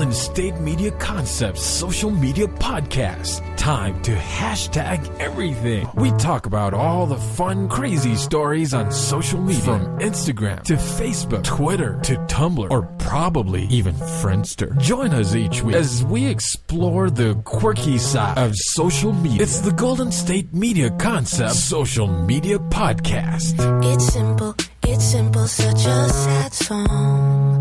Golden State Media Concepts social media podcast. Time to hashtag everything. We talk about all the fun, crazy stories on social media. From Instagram to Facebook, Twitter to Tumblr, or probably even Friendster. Join us each week as we explore the quirky side of social media. It's the Golden State Media Concepts social media podcast. It's simple, such a sad song.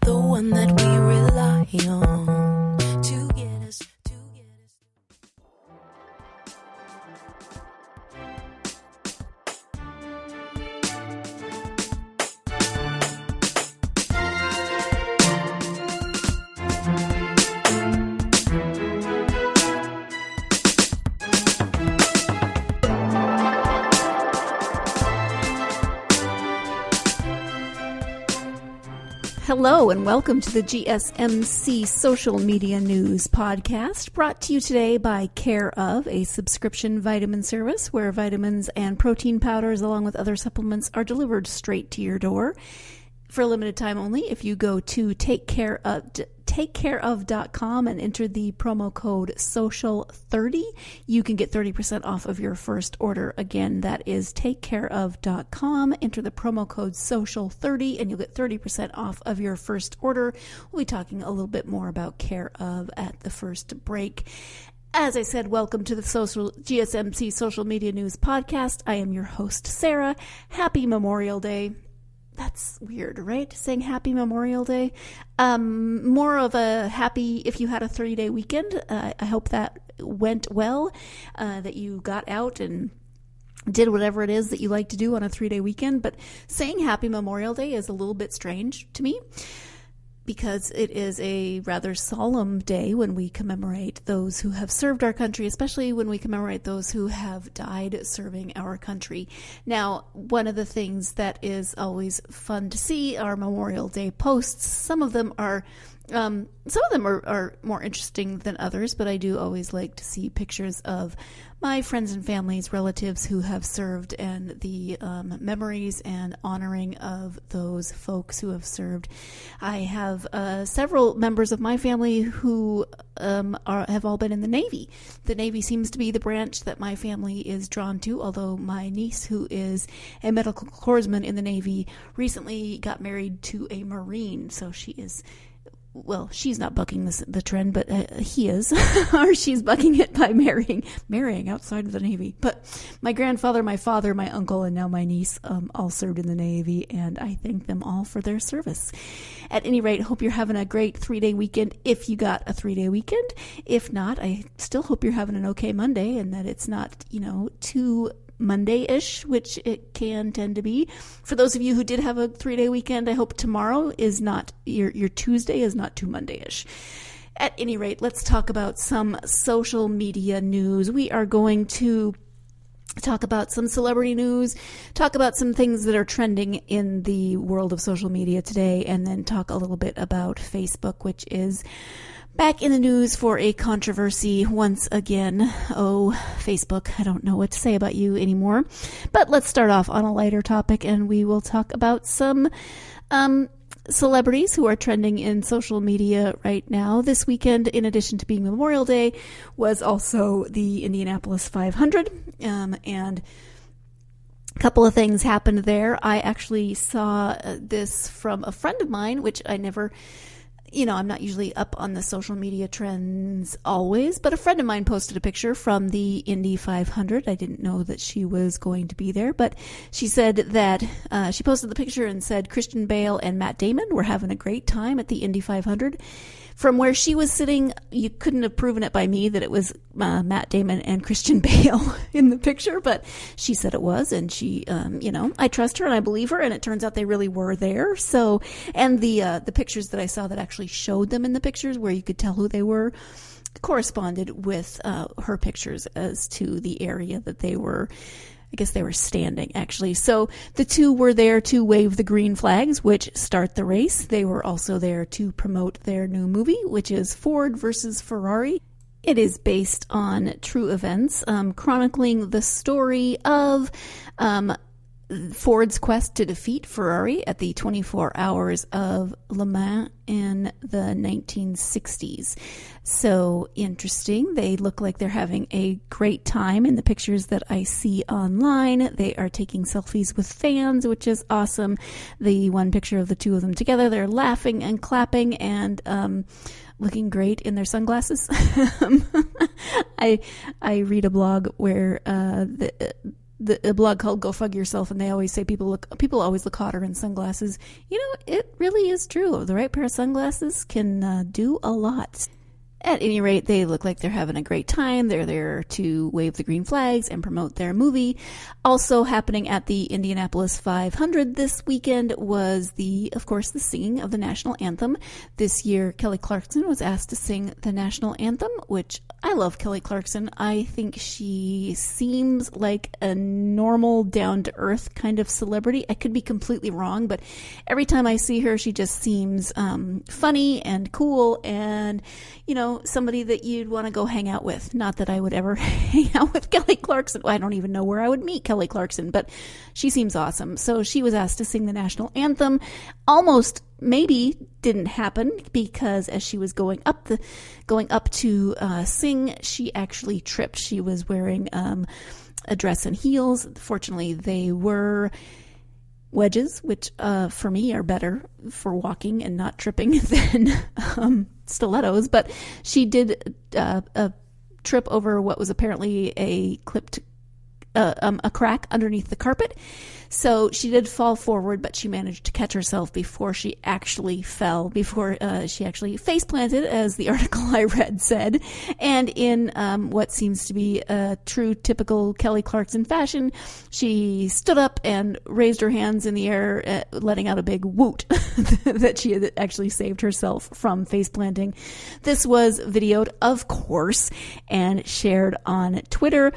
The one that we rely on to get us. Hello and welcome to the GSMC Social Media News Podcast, brought to you today by Care Of, a subscription vitamin service where vitamins and protein powders along with other supplements are delivered straight to your door. For a limited time only, if you go to takecareof.com and enter the promo code SOCIAL30, you can get 30% off of your first order. Again, that is takecareof.com. Enter the promo code SOCIAL30 and you'll get 30% off of your first order. We'll be talking a little bit more about Care Of at the first break. As I said, welcome to the GSMC Social Media News Podcast. I am your host, Sarah. Happy Memorial Day. That's weird, right? Saying Happy Memorial Day. More of a happy if you had a 3-day weekend. I hope that went well, that you got out and did whatever it is that you like to do on a 3-day weekend. But saying Happy Memorial Day is a little bit strange to me, because it is a rather solemn day when we commemorate those who have served our country, especially when we commemorate those who have died serving our country. Now, one of the things that is always fun to see are Memorial Day posts. Some of them are more interesting than others, but I do always like to see pictures of my friends and families, relatives who have served, and the memories and honoring of those folks who have served. I have several members of my family who have all been in the Navy. The Navy seems to be the branch that my family is drawn to, although my niece, who is a medical corpsman in the Navy, recently got married to a Marine, so she is... Well, she's not bucking the trend, but he is, or she's bucking it by marrying outside of the Navy. But my grandfather, my father, my uncle, and now my niece all served in the Navy, and I thank them all for their service. At any rate, hope you're having a great 3-day weekend if you got a 3-day weekend. If not, I still hope you're having an okay Monday and that it's not, too Monday-ish, which it can tend to be. For those of you who did have a 3-day weekend, I hope tomorrow is not, your Tuesday is not too Monday-ish. At any rate, let's talk about some social media news. We are going to talk about some celebrity news, talk about some things that are trending in the world of social media today, and then talk a little bit about Facebook, which is back in the news for a controversy once again. Oh, Facebook, I don't know what to say about you anymore. But let's start off on a lighter topic, and we will talk about some celebrities who are trending in social media right now. This weekend, in addition to being Memorial Day, was also the Indianapolis 500, and a couple of things happened there. I actually saw this from a friend of mine, which I never... I'm not usually up on the social media trends always, but a friend of mine posted a picture from the Indy 500. I didn't know that she was going to be there, but she said that she posted the picture and said Christian Bale and Matt Damon were having a great time at the Indy 500. From where she was sitting, you couldn't have proven it by me that it was Matt Damon and Christian Bale in the picture, but she said it was, and she, I trust her and I believe her, and it turns out they really were there. So, and the pictures that I saw that actually showed them in the pictures where you could tell who they were corresponded with her pictures as to the area that they were. I guess they were standing, actually. So the two were there to wave the green flags, which start the race. They were also there to promote their new movie, which is Ford versus Ferrari. It is based on true events, chronicling the story of Ford's quest to defeat Ferrari at the 24 Hours of Le Mans in the 1960s. So interesting. They look like they're having a great time in the pictures that I see online. They are taking selfies with fans, which is awesome. The one picture of the two of them together, they're laughing and clapping and looking great in their sunglasses. I read a blog where a blog called Go Fug Yourself, and they always say people always look hotter in sunglasses. You know, it really is true. The right pair of sunglasses can do a lot. At any rate, they look like they're having a great time. They're there to wave the green flags and promote their movie. Also happening at the Indianapolis 500 this weekend was of course, the singing of the national anthem. This year, Kelly Clarkson was asked to sing the national anthem, which I love Kelly Clarkson. I think she seems like a normal, down-to-earth kind of celebrity. I could be completely wrong, but every time I see her, she just seems funny and cool and, you know, somebody that you'd want to go hang out with. Not that I would ever hang out with Kelly Clarkson. I don't even know where I would meet Kelly Clarkson, but she seems awesome. So she was asked to sing the national anthem. Almost maybe didn't happen because as she was going up to sing, she actually tripped. She was wearing a dress and heels. Fortunately, they were wedges, which for me are better for walking and not tripping than stilettos. But she did a trip over what was apparently a crack underneath the carpet. So she did fall forward, but she managed to catch herself before she actually fell, before she actually face planted, as the article I read said. And in what seems to be a true typical Kelly Clarkson fashion, she stood up and raised her hands in the air, letting out a big woot that she had actually saved herself from face planting. This was videoed, of course, and shared on Twitter.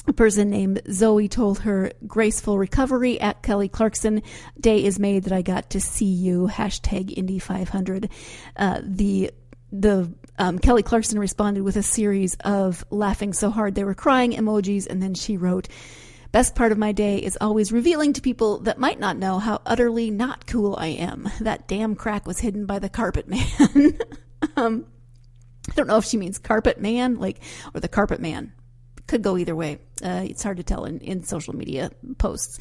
A person named Zoe told her, "Graceful recovery at Kelly Clarkson. Day is made that I got to see you. Hashtag Indy 500. Kelly Clarkson responded with a series of laughing so hard they were crying emojis, and then she wrote, "Best part of my day is always revealing to people that might not know how utterly not cool I am. That damn crack was hidden by the carpet man." I don't know if she means carpet man, or the carpet man. Could go either way. It's hard to tell in social media posts.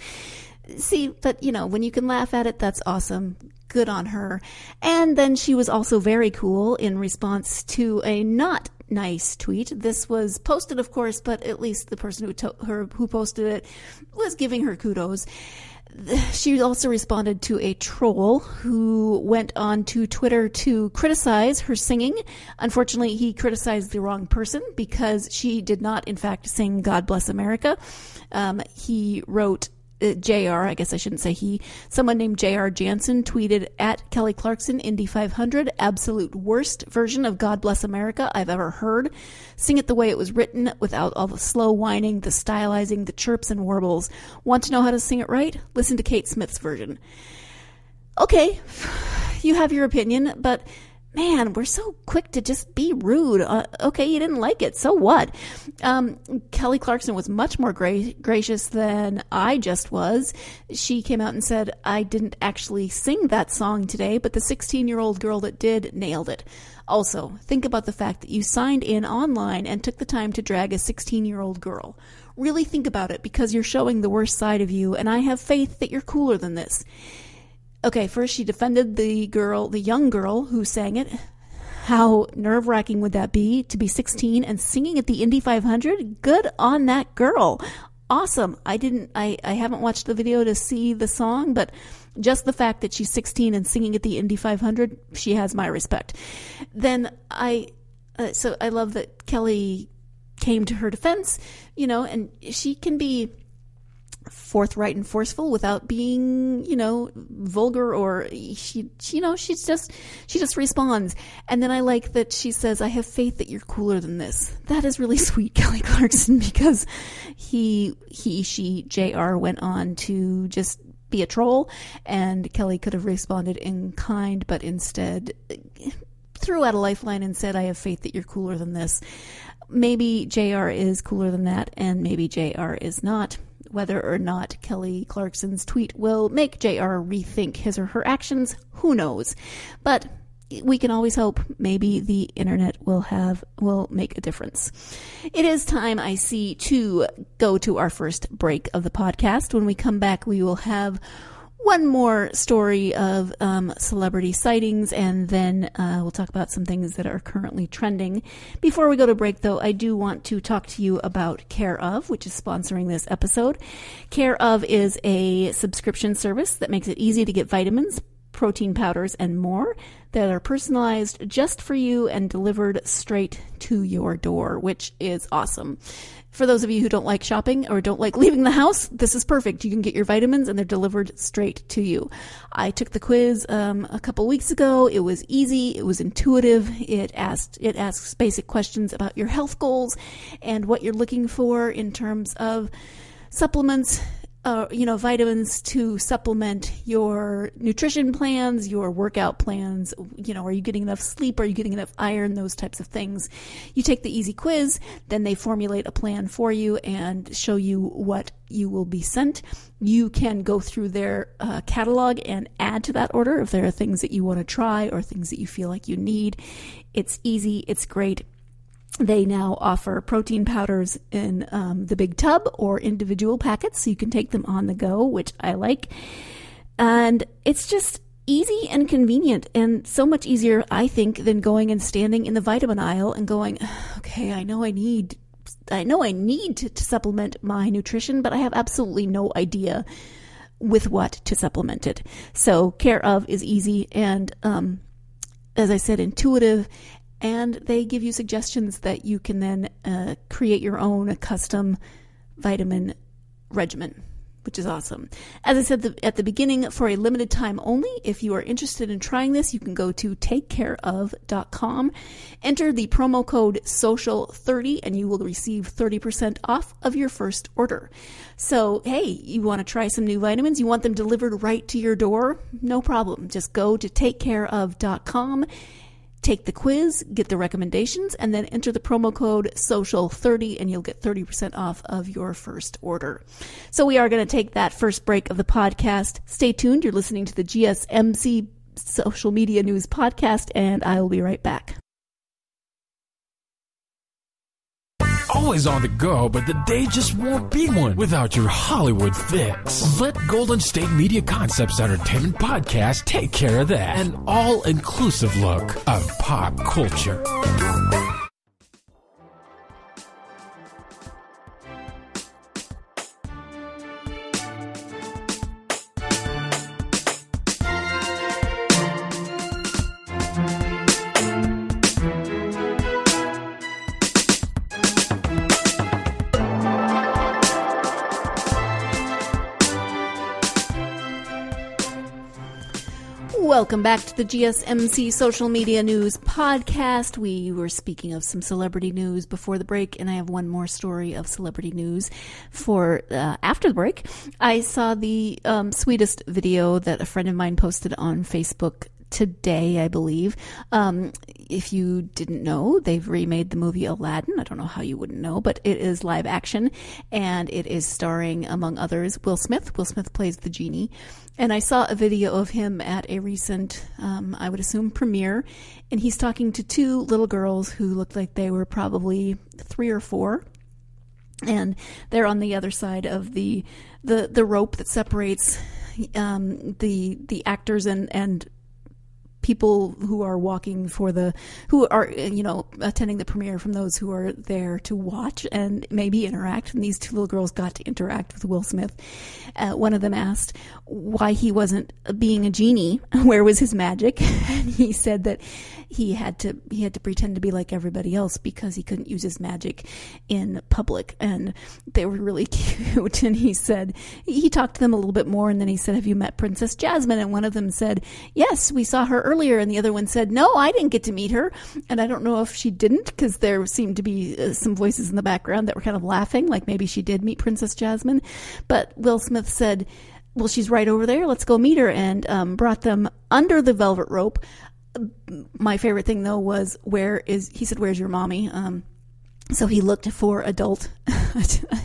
See, but when you can laugh at it, that's awesome. Good on her. And then she was also very cool in response to a not nice tweet. This was posted, of course, but at least the person who posted it was giving her kudos. She also responded to a troll who went on to Twitter to criticize her singing. Unfortunately, he criticized the wrong person because she did not, in fact, sing God Bless America. He wrote, JR, I guess I shouldn't say he, someone named JR Jansen tweeted at Kelly Clarkson, Indy 500, absolute worst version of God Bless America I've ever heard. Sing it the way it was written without all the slow whining, the stylizing, the chirps and warbles. Want to know how to sing it right? Listen to Kate Smith's version. Okay, you have your opinion, but man, we're so quick to just be rude. Okay, you didn't like it, so what? Kelly Clarkson was much more gracious than I just was. She came out and said, "I didn't actually sing that song today, but the 16-year-old girl that did nailed it." Also, think about the fact that you signed in online and took the time to drag a 16-year-old girl. Really think about it, because you're showing the worst side of you, and I have faith that you're cooler than this. Okay, first she defended the young girl who sang it. How nerve-wracking would that be to be 16 and singing at the Indy 500? Good on that girl. Awesome. I haven't watched the video to see the song, but just the fact that she's 16 and singing at the Indy 500, she has my respect. Then so I love that Kelly came to her defense, and she can be forthright and forceful without being, vulgar, or she just responds. And then I like that she says, "I have faith that you're cooler than this." That is really sweet, Kelly Clarkson, because she, JR went on to just be a troll, and Kelly could have responded in kind, but instead threw out a lifeline and said, "I have faith that you're cooler than this." Maybe JR is cooler than that, and maybe JR is not. Whether or not Kelly Clarkson's tweet will make JR rethink his or her actions, who knows? But we can always hope maybe the internet will make a difference. It is time, I see, to go to our first break of the podcast. When we come back, we will have one more story of celebrity sightings, and then we'll talk about some things that are currently trending. Before we go to break, though, I do want to talk to you about Care Of, which is sponsoring this episode. Care Of is a subscription service that makes it easy to get vitamins, protein powders, and more that are personalized just for you and delivered straight to your door, which is awesome. For those of you who don't like shopping or don't like leaving the house, this is perfect. You can get your vitamins and they're delivered straight to you. I took the quiz a couple weeks ago. It was easy. It was intuitive. It asks basic questions about your health goals and what you're looking for in terms of supplements, vitamins to supplement your nutrition plans, your workout plans. Are you getting enough sleep? Are you getting enough iron? Those types of things. You take the easy quiz, then they formulate a plan for you and show you what you will be sent. You can go through their catalog and add to that order if there are things that you want to try or things that you feel like you need. It's easy. It's great. They now offer protein powders in the big tub or individual packets, so you can take them on the go, which I like. And it's just easy and convenient, and so much easier, I think, than going and standing in the vitamin aisle and going, okay, I know I need to supplement my nutrition, but I have absolutely no idea with what to supplement it. So Care Of is easy and, as I said, intuitive. And they give you suggestions that you can then create your own custom vitamin regimen, which is awesome. As I said at the beginning, for a limited time only, if you are interested in trying this, you can go to takecareof.com, enter the promo code SOCIAL30, and you will receive 30% off of your first order. So, hey, you want to try some new vitamins? You want them delivered right to your door? No problem. Just go to takecareof.com. Take the quiz, get the recommendations, and then enter the promo code SOCIAL30 and you'll get 30% off of your first order. So we are going to take that first break of the podcast. Stay tuned. You're listening to the GSMC Social Media News Podcast, and I will be right back. Always on the go, but the day just won't be one without your Hollywood fix. Let Golden State Media Concepts Entertainment Podcast take care of that. An all-inclusive look of pop culture. Welcome back to the GSMC Social Media News Podcast. We were speaking of some celebrity news before the break, and I have one more story of celebrity news for after the break. I saw the sweetest video that a friend of mine posted on Facebook today, I believe. If you didn't know, they've remade the movie Aladdin. I don't know how you wouldn't know, but it is live action, and it is starring, among others, Will Smith. Will Smith plays the genie. And I saw a video of him at a recent, I would assume, premiere, and he's talking to two little girls who looked like they were probably 3 or 4. And they're on the other side of the rope that separates the actors and people who are attending the premiere from those who are there to watch and maybe interact. And these two little girls got to interact with Will Smith. One of them asked why he wasn't being a genie. Where was his magic? And he said that he had to pretend to be like everybody else because he couldn't use his magic in public. And they were really cute. And he said, he talked to them a little bit more. And then he said, have you met Princess Jasmine? And one of them said, yes, we saw her earlier. And the other one said, no, I didn't get to meet her. And I don't know if she didn't, because there seemed to be some voices in the background that were kind of laughing, like maybe she did meet Princess Jasmine. But Will Smith said, well, she's right over there. Let's go meet her, and brought them under the velvet rope. My favorite thing, though, was he said, where's your mommy? So he looked for adult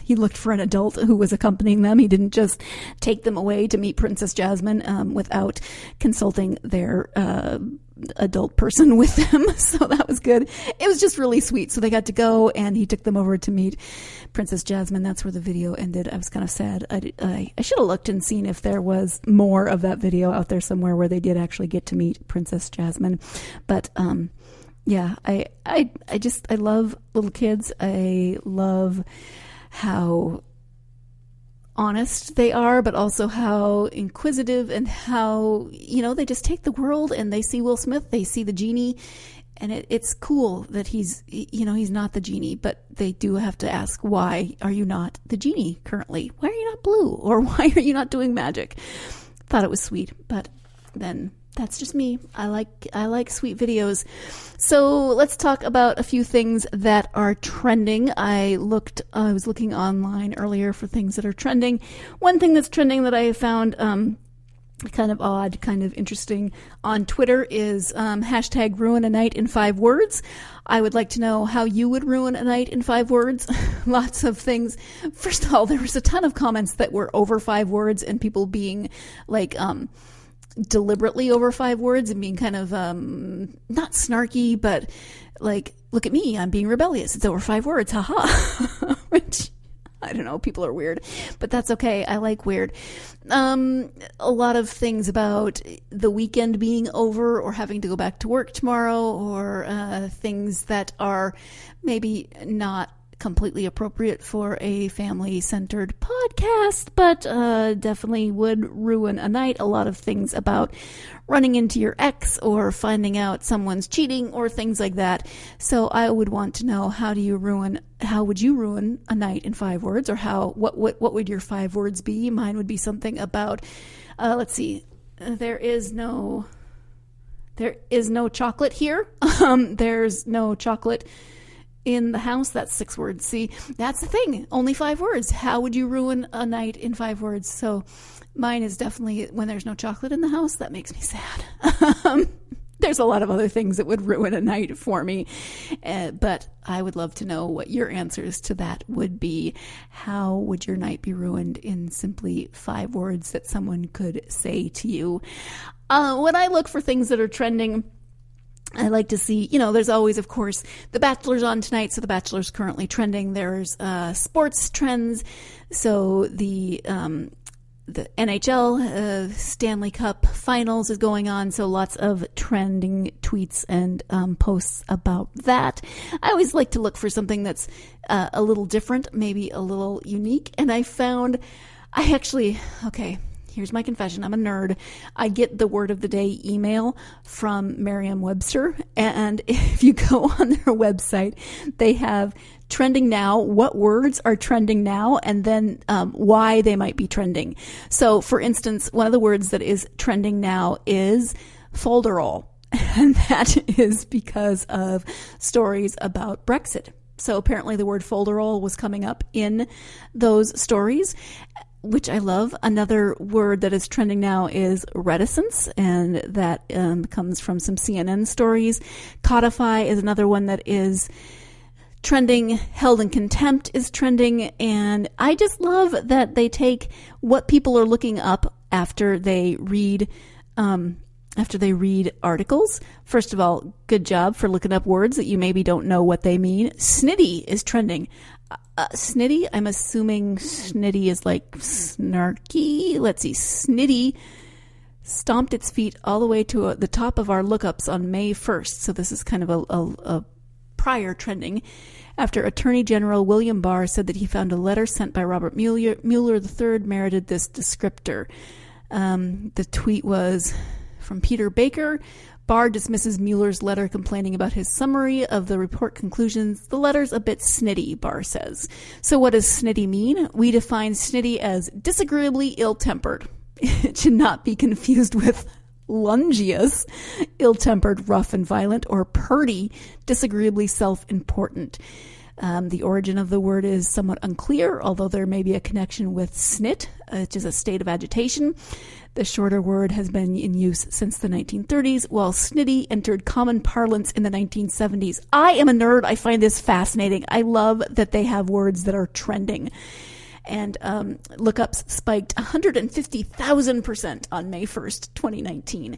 he looked for an adult who was accompanying them. He didn't just take them away to meet Princess Jasmine without consulting their adult person with them. So that was good. It was just really sweet. So they got to go, and he took them over to meet Princess Jasmine. That's where the video ended. I was kind of sad. I should have looked and seen if there was more of that video out there somewhere where they did actually get to meet Princess Jasmine. But yeah, I love little kids. I love how honest they are, but also how inquisitive, and how, they just take the world and they see Will Smith, they see the genie, and it's cool that he's not the genie, but they do have to ask, why are you not the genie currently? Why are you not blue? Or why are you not doing magic? Thought it was sweet, but then that's just me. I like sweet videos. So let's talk about a few things that are trending. I was looking online earlier for things that are trending. One thing that's trending that I found kind of odd, kind of interesting on Twitter is hashtag ruin a night in 5 words. I would like to know how you would ruin a night in 5 words. Lots of things. First of all, there was a ton of comments that were over 5 words, and people being like, deliberately over 5 words and being kind of not snarky, but like, look at me, I'm being rebellious, it's over 5 words, haha. Which, I don't know, people are weird, but that's okay. I like weird. A lot of things about the weekend being over, or having to go back to work tomorrow, or things that are maybe not completely appropriate for a family-centered podcast, but definitely would ruin a night. A lot of things about running into your ex, or finding out someone's cheating, or things like that. So I would want to know, how would you ruin a night in 5 words, or what would your 5 words be? Mine would be something about, let's see, there is no chocolate here. There's no chocolate in the house. That's 6 words. See, that's the thing. Only 5 words. How would you ruin a night in 5 words? So mine is definitely, when there's no chocolate in the house, that makes me sad. There's a lot of other things that would ruin a night for me. But I would love to know what your answers to that would be. How would your night be ruined in simply 5 words that someone could say to you? When I look for things that are trending, I like to see, there's always, of course, The Bachelor's on tonight, so The Bachelor's currently trending. There's sports trends, so the NHL Stanley Cup Finals is going on, so lots of trending tweets and posts about that. I always like to look for something that's a little different, maybe a little unique, and here's my confession. I'm a nerd. I get the word of the day email from Merriam-Webster, and if you go on their website, they have trending now, what words are trending now, and then why they might be trending. So, for instance, one of the words that is trending now is folderol, and that is because of stories about Brexit. So apparently the word folderol was coming up in those stories, which I love. Another word that is trending now is reticence, and that comes from some CNN stories. Codify is another one that is trending. Held in contempt is trending, and I just love that they take what people are looking up after they read articles. First of all, good job for looking up words that you maybe don't know what they mean. Snitty is trending. Snitty, I'm assuming snitty is like snarky. Let's see. Snitty stomped its feet all the way to the top of our lookups on May 1st. So this is kind of a prior trending, after Attorney General William Barr said that he found a letter sent by Robert Mueller III merited this descriptor. The tweet was from Peter Baker. Barr dismisses Mueller's letter complaining about his summary of the report conclusions. The letter's a bit snitty, Barr says. So what does snitty mean? We define snitty as disagreeably ill-tempered. It should not be confused with lungious, ill-tempered, rough and violent, or purdy, disagreeably self-important. The origin of the word is somewhat unclear, although there may be a connection with snit, which is a state of agitation. The shorter word has been in use since the 1930s, while snitty entered common parlance in the 1970s. I am a nerd. I find this fascinating. I love that they have words that are trending. And lookups spiked 150,000% on May 1st, 2019.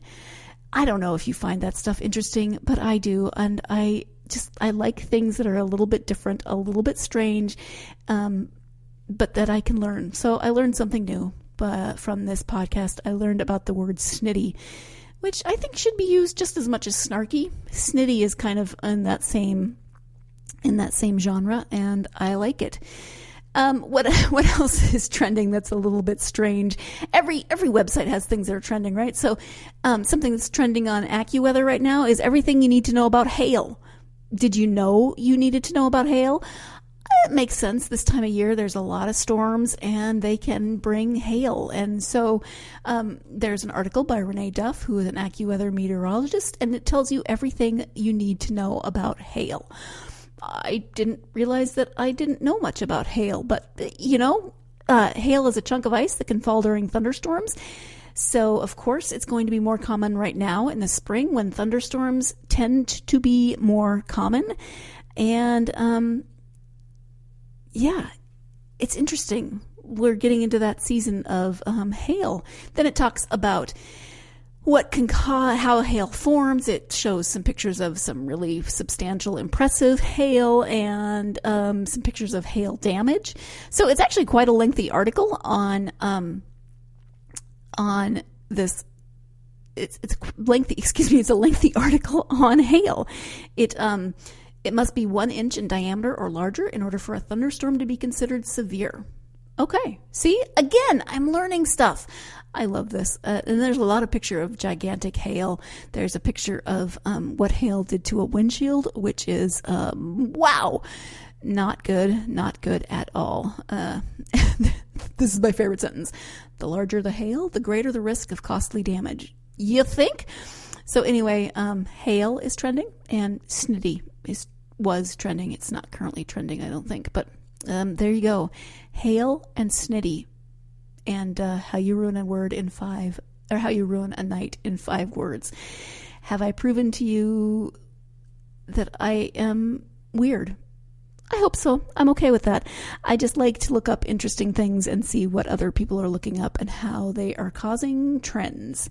I don't know if you find that stuff interesting, but I do. And I like things that are a little bit different, a little bit strange, but that I can learn. So I learned something new from this podcast. I learned about the word snitty, which I think should be used just as much as snarky. Snitty is kind of in that same genre, and I like it. What else is trending that's a little bit strange? Every website has things that are trending, right? So something that's trending on AccuWeather right now is everything you need to know about hail. Did you know you needed to know about hail? It makes sense. This time of year, there's a lot of storms, and they can bring hail. And so there's an article by Renee Duff, who is an AccuWeather meteorologist, and it tells you everything you need to know about hail. I didn't realize that I didn't know much about hail, but, hail is a chunk of ice that can fall during thunderstorms. So, of course, it's going to be more common right now in the spring when thunderstorms tend to be more common. And, it's interesting. We're getting into that season of hail. Then it talks about what can how hail forms. It shows some pictures of some really substantial, impressive hail and some pictures of hail damage. So it's actually quite a lengthy article on this. It's lengthy. Excuse me. It's a lengthy article on hail. It must be 1 inch in diameter or larger in order for a thunderstorm to be considered severe. Okay. See, again, I'm learning stuff. I love this. And there's a lot of picture of gigantic hail. There's a picture of what hail did to a windshield, which is, wow, not good at all. This is my favorite sentence. The larger the hail, the greater the risk of costly damage. You think? So anyway, hail is trending, and snitty was trending. It's not currently trending, I don't think, but there you go. Hail and snitty, and how you ruin a word in 5, or how you ruin a night in 5 words. Have I proven to you that I am weird? I hope so. I'm okay with that. I just like to look up interesting things and see what other people are looking up and how they are causing trends.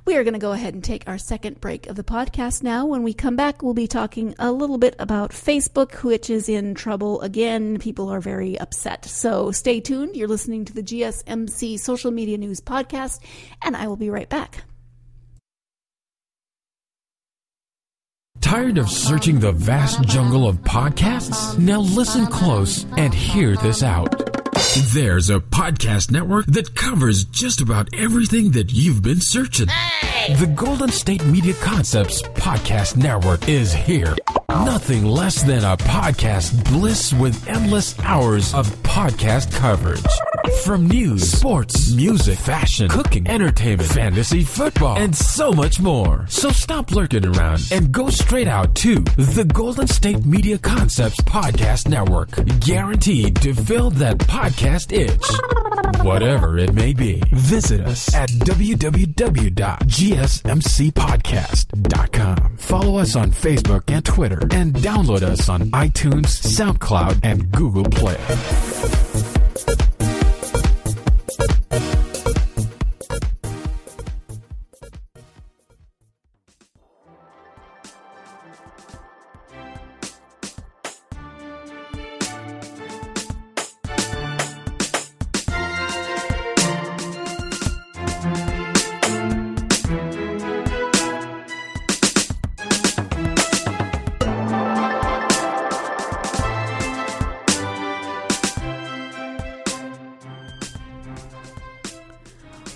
We are going to go ahead and take our second break of the podcast now. When we come back, we'll be talking a little bit about Facebook, which is in trouble again. People are very upset. So stay tuned. You're listening to the GSMC Social Media News Podcast, and I will be right back. Tired of searching the vast jungle of podcasts? Now listen close and hear this out. There's a podcast network that covers just about everything that you've been searching. Hey! The Golden State Media Concepts Podcast Network is here. Nothing less than a podcast bliss with endless hours of podcast coverage. From news, sports, music, fashion, cooking, entertainment, fantasy, football, and so much more. So stop lurking around and go straight out to the Golden State Media Concepts Podcast Network. Guaranteed to fill that podcast itch. Whatever it may be. Visit us at www.gsmcpodcast.com. Follow us on Facebook and Twitter, and download us on iTunes, SoundCloud, and Google Play.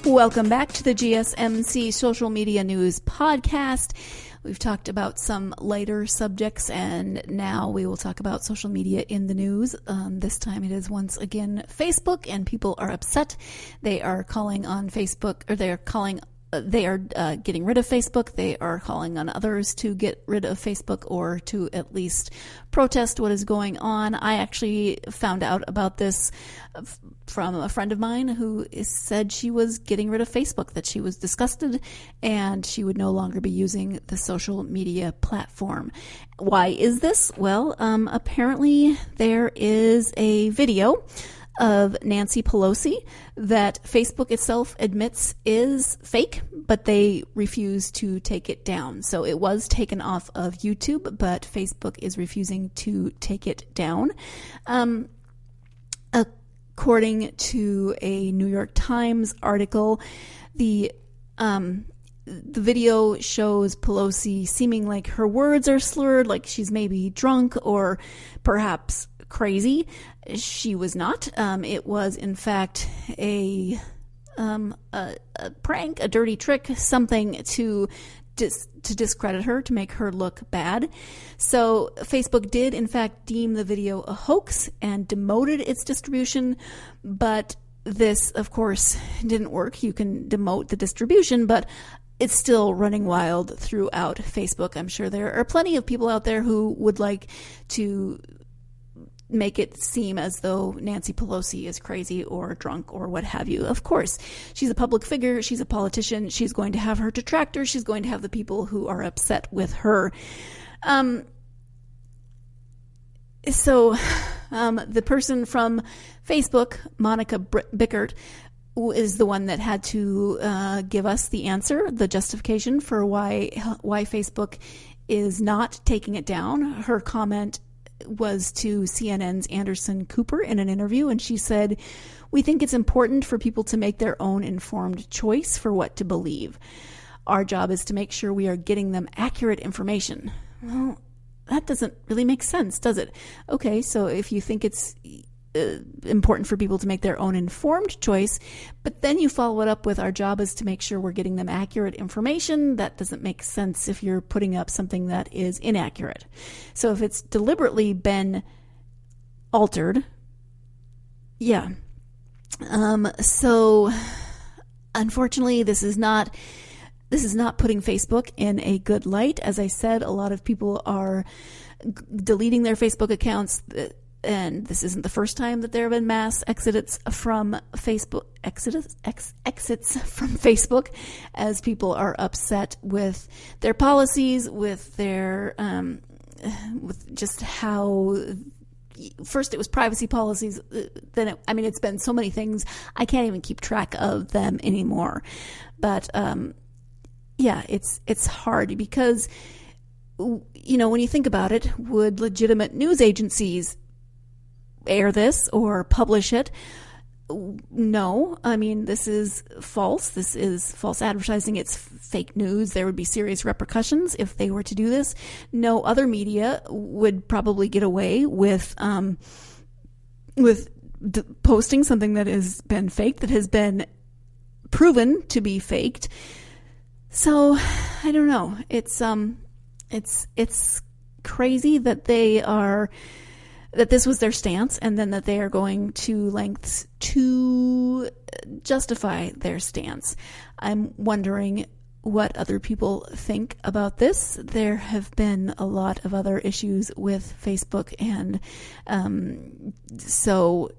Welcome back to the GSMC Social Media News Podcast. We've talked about some lighter subjects, and now we will talk about social media in the news. This time it is once again Facebook, and people are upset. They are calling on Facebook, or they are calling they are getting rid of Facebook. They are calling on others to get rid of Facebook or to at least protest what is going on. I actually found out about this from a friend of mine who said she was getting rid of Facebook, that she was disgusted and she would no longer be using the social media platform. Why is this? Well, apparently there is a video of Nancy Pelosi that Facebook itself admits is fake, but they refuse to take it down. So it was taken off of YouTube, but Facebook is refusing to take it down. According to a New York Times article, the video shows Pelosi seeming like her words are slurred, like she's maybe drunk or perhaps crazy. She was not. It was, in fact, a prank, a dirty trick, something to discredit her, to make her look bad. So Facebook did, in fact, deem the video a hoax and demoted its distribution, but this, of course, didn't work. You can demote the distribution, but it's still running wild throughout Facebook. I'm sure there are plenty of people out there who would like to make it seem as though Nancy Pelosi is crazy or drunk or what have you. Of course, she's a public figure. She's a politician. She's going to have her detractors. She's going to have the people who are upset with her. So the person from Facebook, Monica Bickert, is the one that had to give us the answer, the justification for why Facebook is not taking it down. Her comment was to CNN's Anderson Cooper in an interview, and she said, "We think it's important for people to make their own informed choice for what to believe. Our job is to make sure we are getting them accurate information." Well, that doesn't really make sense, does it? Okay, so if you think it's important for people to make their own informed choice, but then you follow it up with "our job is to make sure we're getting them accurate information," that doesn't make sense if you're putting up something that is inaccurate. So if it's deliberately been altered, yeah. So unfortunately, this is not putting Facebook in a good light. As I said, a lot of people are deleting their Facebook accounts. And this isn't the first time that there have been mass exits from Facebook, exits from Facebook, as people are upset with their policies, with their, with just how. First, it was privacy policies. Then, it's been so many things. I can't even keep track of them anymore. But yeah, it's hard because, when you think about it, would legitimate news agencies air this or publish it? No. This is false. This is false advertising. It's fake news. There would be serious repercussions if they were to do this. No other media would probably get away with posting something that has been faked, that has been proven to be faked. So I don't know. It's crazy that that this was their stance, and then that they are going to lengths to justify their stance. I'm wondering what other people think about this. There have been a lot of other issues with Facebook, and so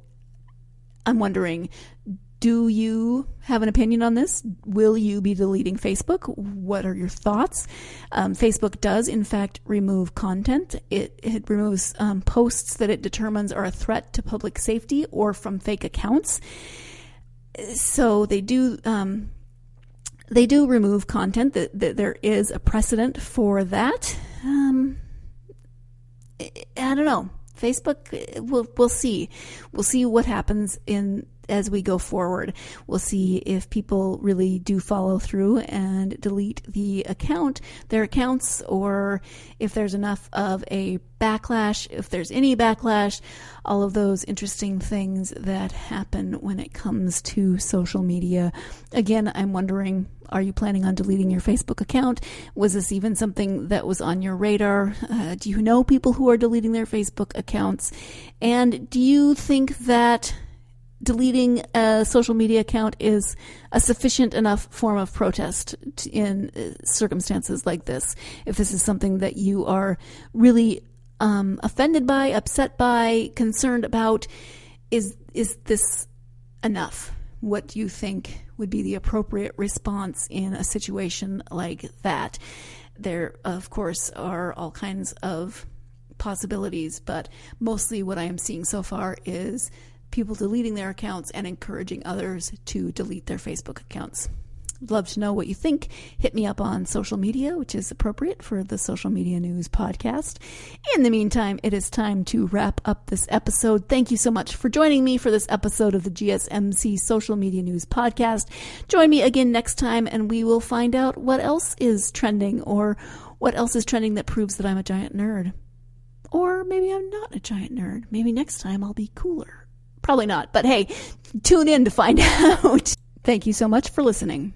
I'm wondering, do you have an opinion on this? Will you be deleting Facebook? What are your thoughts? Facebook does, in fact, remove content. It removes posts that it determines are a threat to public safety or from fake accounts. So they do remove content. That there is a precedent for that. I don't know. Facebook, we'll see. We'll see what happens as we go forward. We'll see if people really do follow through and delete their accounts, or if there's enough of a backlash, if there's any backlash, all of those interesting things that happen when it comes to social media. Again, I'm wondering, are you planning on deleting your Facebook account? Was this even something that was on your radar? Do you know people who are deleting their Facebook accounts? And do you think that deleting a social media account is a sufficient enough form of protest in circumstances like this. If this is something that you are really offended by, upset by, concerned about, is this enough? What do you think would be the appropriate response in a situation like that? There, of course, are all kinds of possibilities, but mostly what I am seeing so far is people deleting their accounts and encouraging others to delete their Facebook accounts. I'd love to know what you think. Hit me up on social media, which is appropriate for the Social Media News podcast. In the meantime, it is time to wrap up this episode. Thank you so much for joining me for this episode of the GSMC Social Media News podcast. Join me again next time, and we will find out what else is trending, or what else is trending that proves that I'm a giant nerd. Or maybe I'm not a giant nerd. Maybe next time I'll be cooler. Probably not, but hey, tune in to find out. Thank you so much for listening.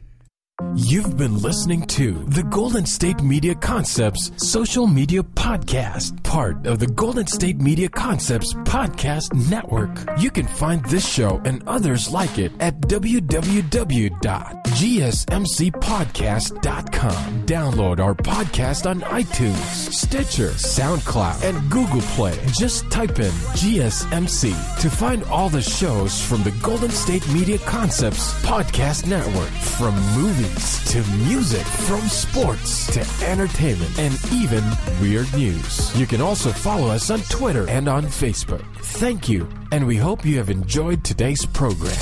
You've been listening to the Golden State Media Concepts Social Media Podcast, part of the Golden State Media Concepts Podcast Network. You can find this show and others like it at www.gsmcpodcast.com. Download our podcast on iTunes, Stitcher, SoundCloud, and Google Play. Just type in GSMC to find all the shows from the Golden State Media Concepts Podcast Network, from movies to music, from sports to entertainment, and even weird news. You can also follow us on Twitter and on Facebook. Thank you, and we hope you have enjoyed today's program.